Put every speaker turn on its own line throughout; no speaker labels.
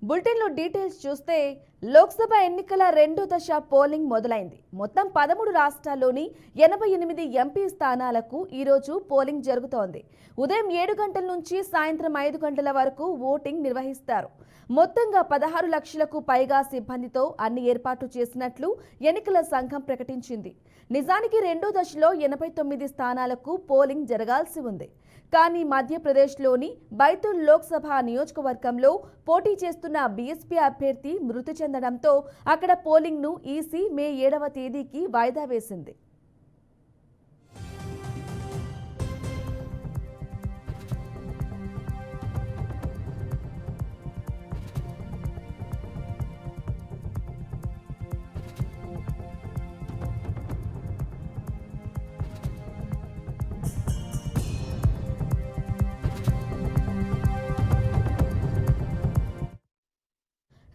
బులెటిన్లో డీటెయిల్స్ చూస్తే లోక్సభ ఎన్నికల రెండో దశ పోలింగ్ మొదలైంది. మొత్తం 13 రాష్ట్రాల్లోని 88 ఎంపీ స్థానాలకు ఈరోజు పోలింగ్ జరుగుతోంది. ఉదయం 7 గంటల నుంచి సాయంత్రం 5 గంటల వరకు ఓటింగ్ నిర్వహిస్తారు. మొత్తంగా 16 లక్షలకు పైగా సిబ్బందితో అన్ని ఏర్పాట్లు చేసినట్లు ఎన్నికల సంఘం ప్రకటించింది. నిజానికి రెండో దశలో 89 స్థానాలకు పోలింగ్ జరగాల్సి ఉంది. కానీ మధ్యప్రదేశ్లోని బైతుల్ లోక్సభ నియోజకవర్గంలో పోటీ చేస్తున్న బీఎస్పీ అభ్యర్థి మృతి చెందడంతో అక్కడ పోలింగ్ను ఈసీ మే 7వ తేదీకి వాయిదా వేసింది.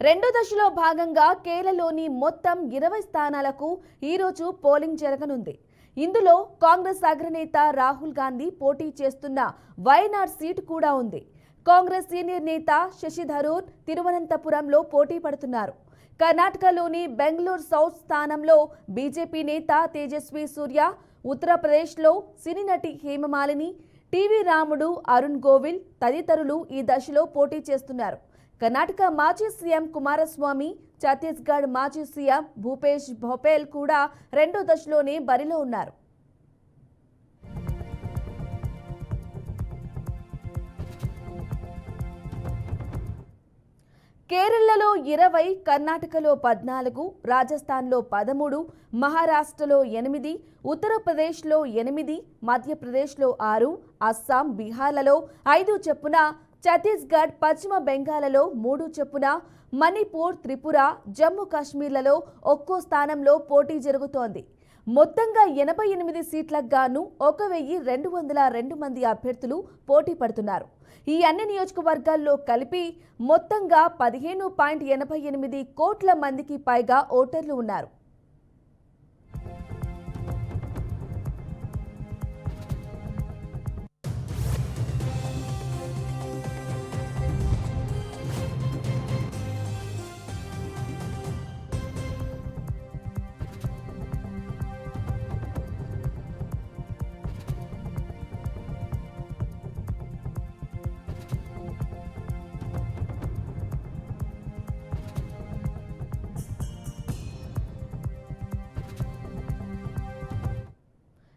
రెండో దశలో భాగంగా కేరళలోని మొత్తం 20 స్థానాలకు ఈరోజు పోలింగ్ జరగనుంది. ఇందులో కాంగ్రెస్ అగ్రనేత రాహుల్ గాంధీ పోటీ చేస్తున్న వయనాడ్ సీటు కూడా ఉంది. కాంగ్రెస్ సీనియర్ నేత శశి థరూర్ తిరువనంతపురంలో పోటీ పడుతున్నారు. కర్ణాటకలోని బెంగళూరు సౌత్ స్థానంలో బీజేపీ నేత తేజస్వి సూర్య, ఉత్తరప్రదేశ్లో సినీ నటి హేమమాలిని, టీవీ రాముడు, అరుణ్ గోవిల్ తదితరులు ఈ దశలో పోటీ చేస్తున్నారు. కర్ణాటక మాజీ సీఎం కుమారస్వామి, ఛత్తీస్గఢ్ మాజీ సీఎం భూపేష్ బఘెల్ కూడా రెండో దశలోనే బరిలో ఉన్నారు. కేరళలో 20, కర్ణాటకలో 14, రాజస్థాన్లో 13, మహారాష్ట్రలో 8, ఉత్తరప్రదేశ్లో 8, మధ్యప్రదేశ్లో 6, అస్సాం, బీహార్లలో 5 చొప్పున, ఛత్తీస్గఢ్, పశ్చిమ బెంగాల్లో 3 చొప్పున, మణిపూర్, త్రిపుర, జమ్మూ కాశ్మీర్లలో ఒక్కో స్థానంలో పోటీ జరుగుతోంది. మొత్తంగా 88 సీట్లకు గాను 1202 మంది అభ్యర్థులు పోటీ పడుతున్నారు. ఈ అన్ని నియోజకవర్గాల్లో కలిపి మొత్తంగా 15.88 కోట్ల మందికి పైగా ఓటర్లు ఉన్నారు.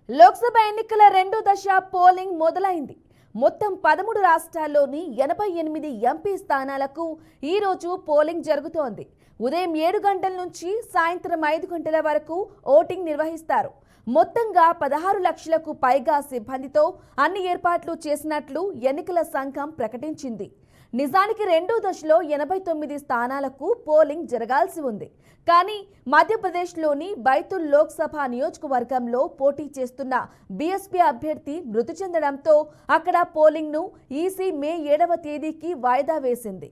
లోక్సభ ఎన్నికల రెండో దశ పోలింగ్ మొదలైంది. మొత్తం 13 రాష్ట్రాల్లోని 88 ఎంపీ స్థానాలకు ఈరోజు పోలింగ్ జరుగుతోంది. ఉదయం 7 గంటల నుంచి సాయంత్రం 5 గంటల వరకు ఓటింగ్ నిర్వహిస్తారు. మొత్తంగా 16 లక్షలకు పైగా సిబ్బందితో అన్ని ఏర్పాట్లు చేసినట్లు ఎన్నికల సంఘం ప్రకటించింది. నిజానికి రెండో దశలో 89 స్థానాలకు పోలింగ్ జరగాల్సి ఉంది. కానీ మధ్యప్రదేశ్లోని బైతుల్ లోక్సభ నియోజకవర్గంలో పోటీ చేస్తున్న బీఎస్పీ అభ్యర్థి మృతి చెందడంతో అక్కడ పోలింగ్ను ఈసీ మే 7వ తేదీకి వాయిదా వేసింది.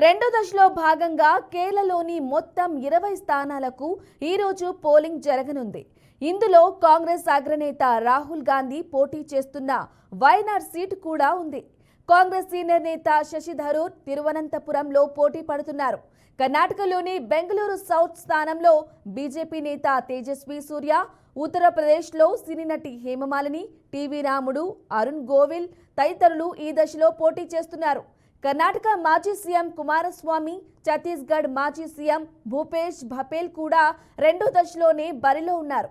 రెండో దశలో భాగంగా కేరళలోని మొత్తం 20 స్థానాలకు ఈరోజు పోలింగ్ జరగనుంది. ఇందులో కాంగ్రెస్ అగ్రనేత రాహుల్ గాంధీ పోటీ చేస్తున్న వయనాడ్ సీటు కూడా ఉంది. కాంగ్రెస్ సీనియర్ నేత శశి థరూర్ తిరువనంతపురంలో పోటీ పడుతున్నారు. కర్ణాటకలోని బెంగళూరు సౌత్ స్థానంలో బీజేపీ నేత తేజస్వి సూర్య, ఉత్తరప్రదేశ్లో సినీ నటి హేమమాలిని, టీవీ రాముడు, అరుణ్ గోవిల్ తదితరులు ఈ దశలో పోటీ చేస్తున్నారు. కర్ణాటక మాజీ సీఎం కుమారస్వామి, ఛత్తీస్గఢ్ మాజీ సీఎం భూపేష్ బఘెల్ కూడా రెండో దశలోనే బరిలో ఉన్నారు.